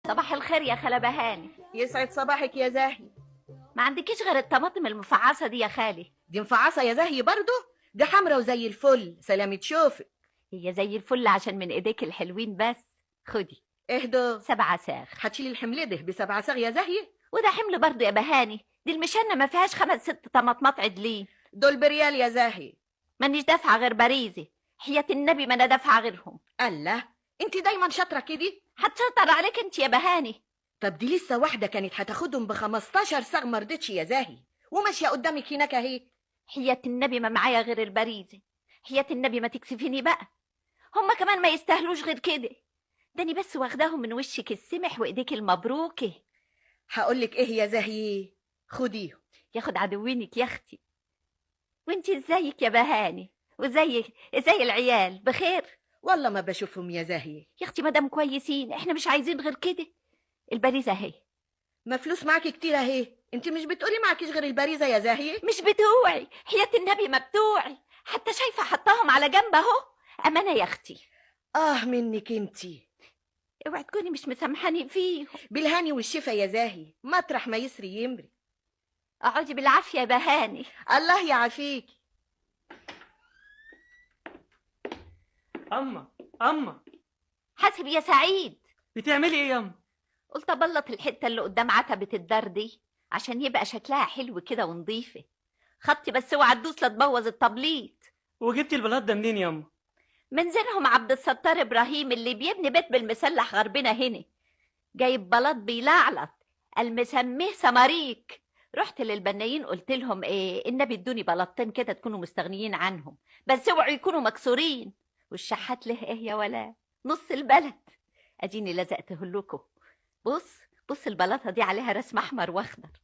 صباح الخير يا خالة بهاني. يسعد صباحك يا زاهي. ما عندكيش غير الطماطم المفعصة دي يا خالي؟ دي مفعصة يا زاهي برضو؟ دي حمرا وزي الفل، سلامة شوفك. هي زي الفل عشان من ايديك الحلوين بس. خدي اهدوا 7 صاغ. هتشيلي الحمل ده ب7 صاغ يا زاهي؟ وده حمل برضه يا بهاني، دي المشنة ما فيهاش 5 6 طماطمات عدلين. دول بريال يا زاهي. مانيش دافعة غير باريزي، حياة النبي ما انا دافعة غيرهم. الله، انت دايما شاطرة كده. هتشطر عليك انت يا بهاني. طب دي لسه واحدة كانت هتاخدهم ب15 صاغ ما رضتش يا زاهي، وماشية قدامك هناك اهي. حياة النبي ما معايا غير الباريزي، حياة النبي ما تكسفيني بقى. هما كمان ما يستاهلوش غير كده، داني بس واخداهم من وشك السمح وايديك المبروكه. هقولك ايه يا زاهي، خديهم. ياخد عدوينك يا اختي. وانتي ازيك يا بهاني؟ وزي العيال بخير؟ والله ما بشوفهم يا زاهي. يا اختي مادام كويسين احنا مش عايزين غير كده. البريزه اهي. ما فلوس معاكي كتير اهي، انت مش بتقولي معكيش غير البريزة يا زاهي؟ مش بتوعي، حياة النبي ما بتوعي، حتى شايفه حطاهم على جنب اهو. امانه يا اختي. منك انتي. اوعي تكوني مش مسامحاني فيهم. بالهاني والشفا يا زاهي، مطرح ما يسري يمري. اقعدي بالعافيه يا بهاني. الله يعافيكي. أما حاسب يا سعيد. بتعملي إيه ياما؟ قلت ابلط الحته اللي قدام عتبه الدار دي عشان يبقى شكلها حلو كده ونظيفه. خطي بس اوعى تدوس لا تبوظ التبليط. وجبتي البلاط ده منين ياما؟ من زينهم عبد الستار ابراهيم اللي بيبني بيت بالمسلح غربنا هنا، جايب بلاط بيلعلط، المسميه سماريك. رحت للبنايين قلت لهم ايه، النبي ادوني بلاطين كده تكونوا مستغنيين عنهم، بس اوعوا يكونوا مكسورين. والشحات له ايه يا ولا نص البلد. اديني لزقته لكم. بص البلاطه دي عليها رسم احمر واخضر،